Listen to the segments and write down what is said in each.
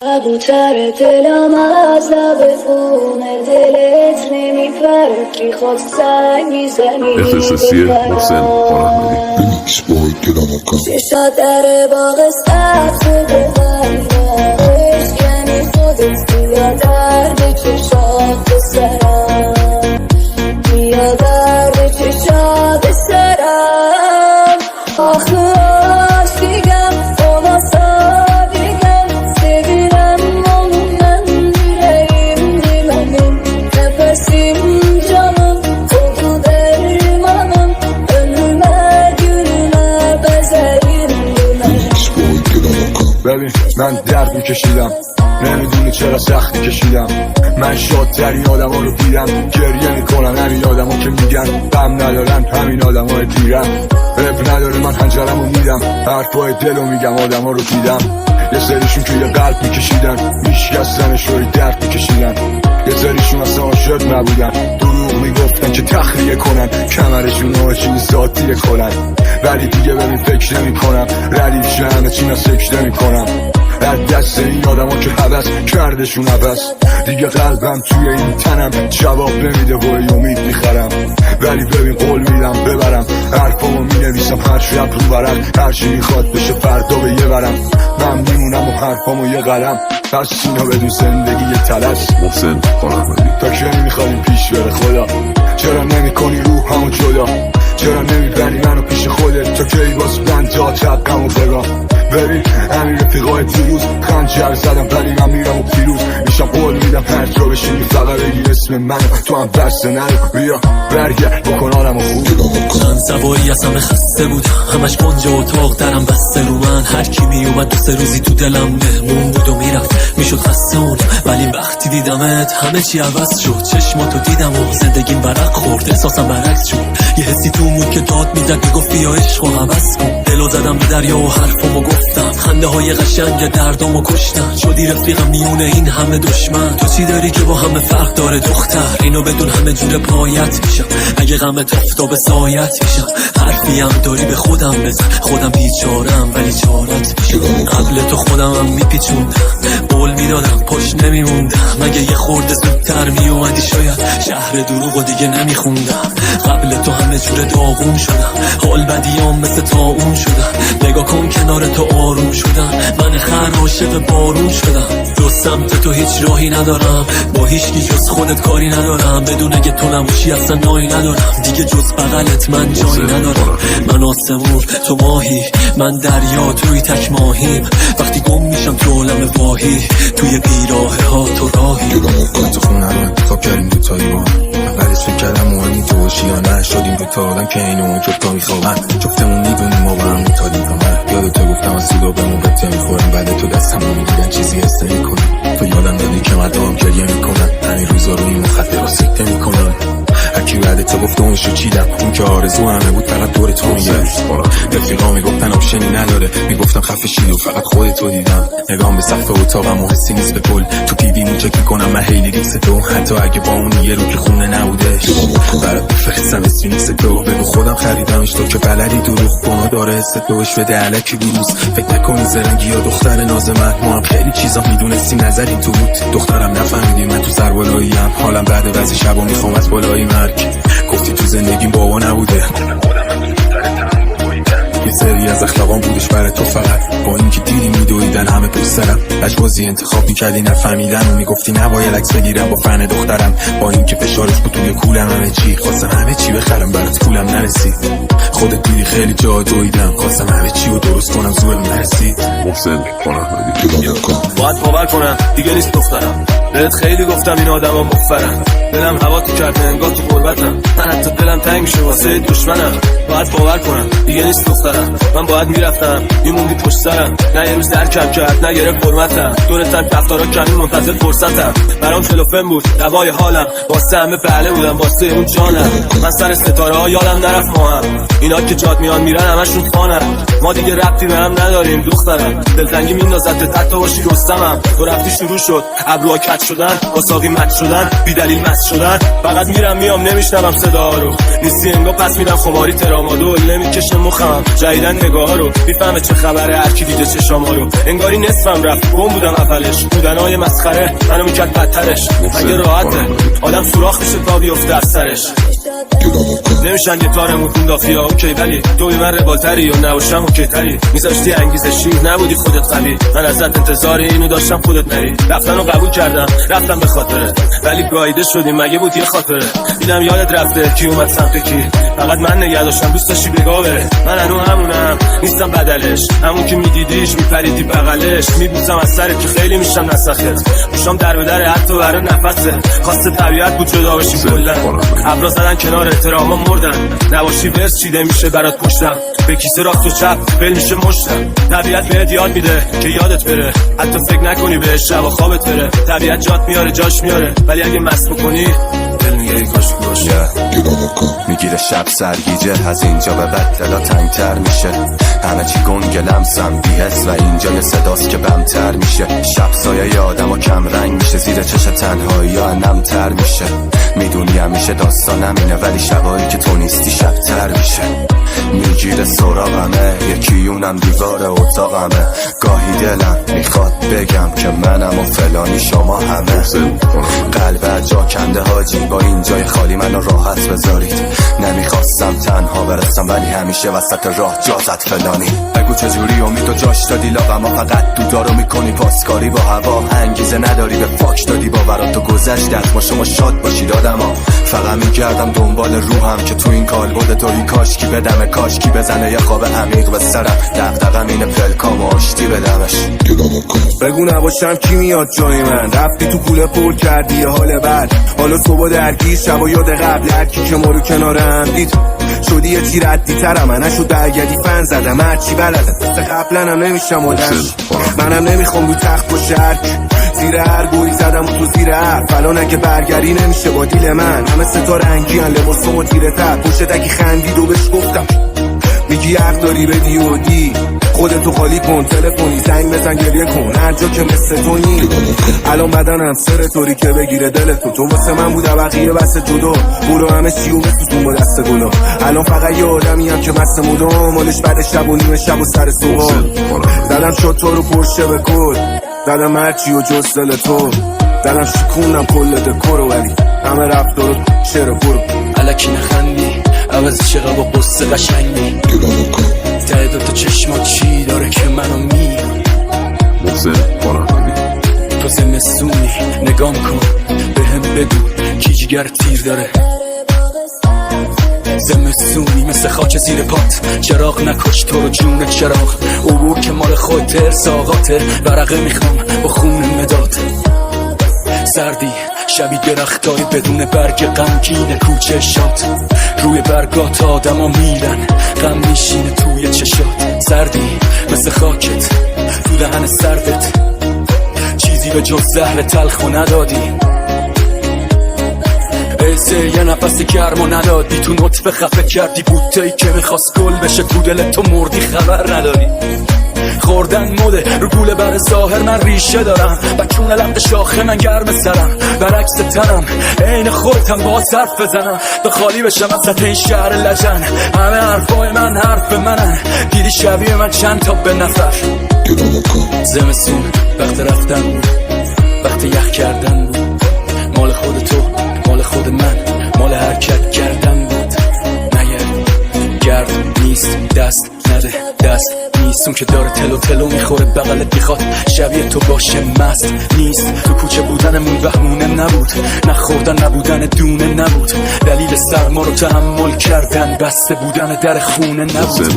کبوتر دلم از لب خون دلت نمیپره، میخواد سنگ میزنی ششا در باغ سبز ببرم عشقنی خودت بیا درد چشات سرم، بیا درد چشات سرم. آخه ببین من درد میکشیدم، نمیدونی چرا سختی کشیدم. من شادترین آدم ها رو دیدم، گریه میکنن همین آدم ها که میگن غم ندارن، همین آدم های دیرم. رب نداره من هنجرم رو میدم، حرفای دل رو میگم، آدم ها رو دیدم. یه سریشون که یه قلب میکشیدن، میشکستنش روی درد میکشیدن. یه سریشون اصلا عاشق نبودن، دروغ میگفتن که تخلیه کنن، کمرشون آجی ذاتیه کنن. ولی دیگه ببین فکر نمی کنم، ردیف شهنه چینا سکر نمی کنم. از دست این آدم ها که حبس کردشون عبس، دیگه قلبم توی این تنم جواب نمیده و امید میخرم. ولی ببین قول میدم ببرم، حرفامو مینویسم هر شب رو برم، هرچی میخواد بشه فردا به یه برم. من میمونم و حرفامو یه قلم، پس اینا بدون زندگی یه تلس. محسن خانمدی تا که نمیخواییم پیش بره خدا، چرا نمی کنی روح همو جدا؟ چرا نمیبری منو پیش خودت تا که ای باز بنده چقم و بگم؟ ببین همین رفیقای دیروز خنجر زدم، ولی من میرم و پیروز میشم. قول میدم هر جا بشینی فقط بگی اسم من، تو هم بسته نرو، بیا برگرد بکن آدمو خوب. من سواری از همه خسته بودم، همش گنج اتاق درم بسته رو من. هر کی میومد دو سه روزی تو دلم مهمون بود و میرفت، میشد خسته اون. ولی وقتی دیدمت همه چی عوض شد، چشماتو دیدم و زندگیم برق خورد، احساسم برعکس شد. یه حسی تو بود که داد میزد میگفت بیا عشقو عوض کن. دلو زدم به دریا و حرفمو گفتم، خنده های قشنگ دردمو کشتن. شدی رفیقم میونه این همه دشمن، تو چی داری که با همه فرق داره دختر؟ اینو بدون همه جور پایت میشم، اگه غمت افتاد به سایت میشم. حرفی هم داری به خودم بزن، خودم بیچارم ولی چارت میشم. قبل تو خودم هم میپیچوندم، قول میدادم پشت نمیموندم. مگه یه خورده زودتر میومدی شاید شهر دروغو دیگه نمیخوندم. قبل تو همه جور داغون شدم، حال بدیام مثل طاعون شدم. نگاه کن کنار تو آروم شدم، من خر عاشق بارون شدم. جز سمت تو هیچ راهی ندارم، با هیچکی جز خودت کاری ندارم. بدون اگه تو نباشی اصلا نایی ندارم، دیگه جز بغلت من جایی ندارم. من آسمون تو ماهی، من دریا توی تک ماهیم. وقتی گم میشم تو عالم واهی، توی بیراه ها تو راهی. تو خونه رو انتخاب کردیم دو تایی با بعدش فکر کردم مهمی تو باشی یا نه. شدیم دو تا آدم که اینو جفتا میخوابن، جفتمون میدونیم ما با هم متادیم همه. یادتو گفتم از سودا بهمون ربطه میخورم، بعد تو دستمو میگیرن چیزی حس نمیکنم. تو یادم دادی که مردم گریه میکنن، همین روزا رو این مخدرها سکته میکنن. هرکی بعد تو گفت اونشو چیدم، اون که آرزو همه بود فقط دور تو میگشت. رفیقا میگفتن آپشنی نداره، میگفتم خفه شید و فقط خودتو دیدم. نگام به سقف اتاقم و حسی نیست به کل، تو پیویمون چک میکنم من هیلی ریکس تو. حتی اگه با اون یه رو که خونه نبودش، برات بفرستم اسمی نیست تو. بگو خودم خریدمش تو که بلدی دروغ کنه، داره حس توش بده علکی بروز. فکر نکنی زرنگی یا دختر ناز من، ما هم خیلی چیزا میدونستیم نظری تو بود. دخترم نفهمیدی من تو سربالاییم، حالم بعد بعضی شبا میخوام از بالای مرگ. گفتی تو زندگیم بابا نبوده، یه سری از اخلاقام بودش برای تو فقط. با اینکه دیدی میدویدن همه پشت سرم، لجبازی انتخاب میکردی نفهمیدن و میگفتی نباید عکس بگیرم با فن دخترم. با اینکه فشارش بود توی کولم همه چی، خواستم همه چی بخرم برات پولم نرسید. خودت دیدی خیلی جا دویدم، خواستم همه چی رو درست کنم زورم نرسید. محسن خانمدی باید باور کنم دیگه نیست دخترم، بهت خیلی گفتم این آدم ها مفرن. دلم هوا تو کرده انگاه تو قربتم، من حتی دلم تنگ میشه واسه دشمنم. باید باور کنم دیگه نیست دخترم، من باید میرفتم میموندی پشت سرم. نه یه روز درکم کرد نه گرفت حرمتم، دورتم رفتارا کمی منتظر فرصتم. برام فلوفن بود دوای حالم، واسه همه بله بودم واسه اون جانم. من سر ستاره ها یادم نرفت ما هم، اینا که جاد میان میرن همشون خانم. ما دیگه ربطی به هم نداریم دخترم، دلتنگی میندازد حتی باشی رستمم. تو رفتی شروع شد ابروها کج شدن، واساقی مچ شدن، بی دلیل مس شدن فقط میرم میام نمیشنوم صدا رو نیستی انگار پس میدم خماری ترامادول نمیکشه مخم جدیدن نگاه رو میفهمه چه خبره هر کی دیده چشاما رو انگاری نصفم رفت گم بودم اولش بودنهای مسخره منو میکرد بدترش اگه راحته آدم سوراخ میشه تا بیفته از سرش نمیشن یه تارمون خوندافیا اوکی ولی توی من روالتری و نباشم اوکی تری میذاشتی انگیزشی نبودی خودت قوی من ازت انتظار اینو داشتم خودت نری رفتن رو قبول کردم رفتم به خاطره ولی گاییده شدیم مگه بود یه خاطره دیدم یادت رفته کی اومد سمت کی فقط من نگه داشتم دوست داشتی بگاه بره من هنو همونم نیستم بدلش همون که میدیدیش میپریدی بغلش میبوسم از سرت که خیلی میشم نسخت موشام در به در حتی برای نفسه خواست طبیعت بود جدا باشی کلن ابرا زدن کنار احتراما مردن نباشی ورس چیده میشه برات پشتم به کیسه راست و چپ بل میشه مشتم طبیعت بهت یاد میده که یادت بره حتی فکر نکنی بهش شب و خوابت بره طبیعت جات میاره جاش میاره ولی اگه مست بکنی دل میگه ای کاش باشه میگیره شب سرگیجه از اینجا به بعد دلا تنگتر میشه همه چی گنگ لمسم بی‌حس و اینجا یه صداست که بمتر میشه شب سایه آدم و کم رنگ میشه زیر چش تنهایی ها نمتر میشه میدونی همیشه داستانم اینه ولی شبایی که تو نیستی شبتر میشه میگیره سراغمه یکی اونم دیوار اتاقمه گاهی دلم میخواد بگم که منم و فلانی شما همه قلب جا کنده حاجی با این جای خالی منو راحت بذارید نمیخواستم تنها برسم ولی همیشه وسط راه جازت فلانی بگو چجوری امید و جاش دادی لاغما فقط دودارو میکنی پاسکاری با هوا انگیزه نداری به فاک دادی باورات و گذشتت ما شما شاد باشید آدما فقط میگردم دنبال روحم که تو این کالبد توی کاشکی بدمه کاشکی بزنه یه خواب عمیق به سرم دغدغم اینه پلکام و آشتی بدمش بگو نباشم کی میاد جای من رفتی تو کوله پر کردی یه حال بد حالا صبح درگیر شب و یاد قبل هرکی که ما رو کنارم دید شدی یه چی ردی ترم من نشد برگردی فن زدم هرچی بلدم مثل قبلا هم نمیشم آدم منم نمیخوام رو تخت و شرک زیر هر گویی زدم و تو زیر حرف الان اگه برگری نمیشه با دیل من همه ستا رنگی هن لباسم و تیره تر پشتکی خندید و بهش گفتم میگی حق داری بدی و دی خودتو خالی کن تلفنی زنگ بزن گریه کن هر جا که مثل تو نی الان بدنم سر طوری که بگیره دلتو تو واسه من بود بقیه بس جدا برو همه چی و بسوزون با دست گلا الان فقط یه آدمی هم که مست مدام مالش بعد شب و نیمه شب و سر صبح زدم شد تو رو پرشه به کل زدم هرچی و جز دل تو زدم شکونم کل دکور ولی همه رفتارو چرا برو الکی نخندی عوض چقدر با قصه قشنگی ته دوتا چشمات چی داره که منو میگم تو زمستونی نگام کن به هم بگو کی جگر تیر داره زمستونی مثل خاک زیر پات چراغ نکش تو رو جون چراغ عبور که مال خودت ساقاته ورقه میخوام با خون مداد سردی شبی درختای بدون برگ غمگین کوچه شاد روی برگات آدم ها میرن غم میشینه توی چشات سردی مثل خاکت تو دهن سردت چیزی به جز زهر تلخو ندادی ایسه یه نفس گرمو ندادی تو نطفه خفه کردی بوتهی که میخواست گل بشه تو دل تو مردی خبر نداری خوردن مده رو گوله بر ظاهر من ریشه دارم بچون لب شاخه من گرم سرم برعکس تنم عین خودتم با صرف بزنم به خالی بشم وسط این شهر لجن همه حرفای من حرف منن دیدی شبیه من چند تا به نفر زمستون وقت رفتن بود وقت یخ کردن بود مال خود تو مال خود من مال حرکت کردن بود مگر گرد نیست دست نده دست نیست اون که داره تلو تلو میخوره بغلت میخواد شبیه تو باشه مست نیست تو کوچه بودنمون بهمونه نبود نخوردن نبودن دونه نبود دلیل سرما رو تحمل کردن بسته بودن در خونه نبود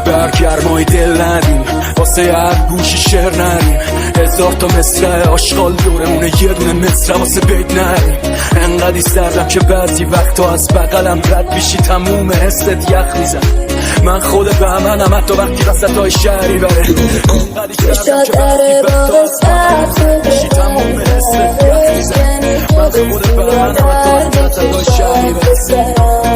برگرمای دل ندیم واسه هر گوشی شعر نریم هزار تا مصرع آشغال دورمونه یه دونه مصرع واسه بیت نریم انقدی سردم که بعضی وقتا از بغلم رد بیشی تموم حست یخ میزن من خود بهمنم حتی وقتی وسطای شهری بره انقدی سردم که بعضی وقتا از بغلم رد بیشی تموم حست یخ میزن من خود بهمنم حتی وقتی وسطای شهری بره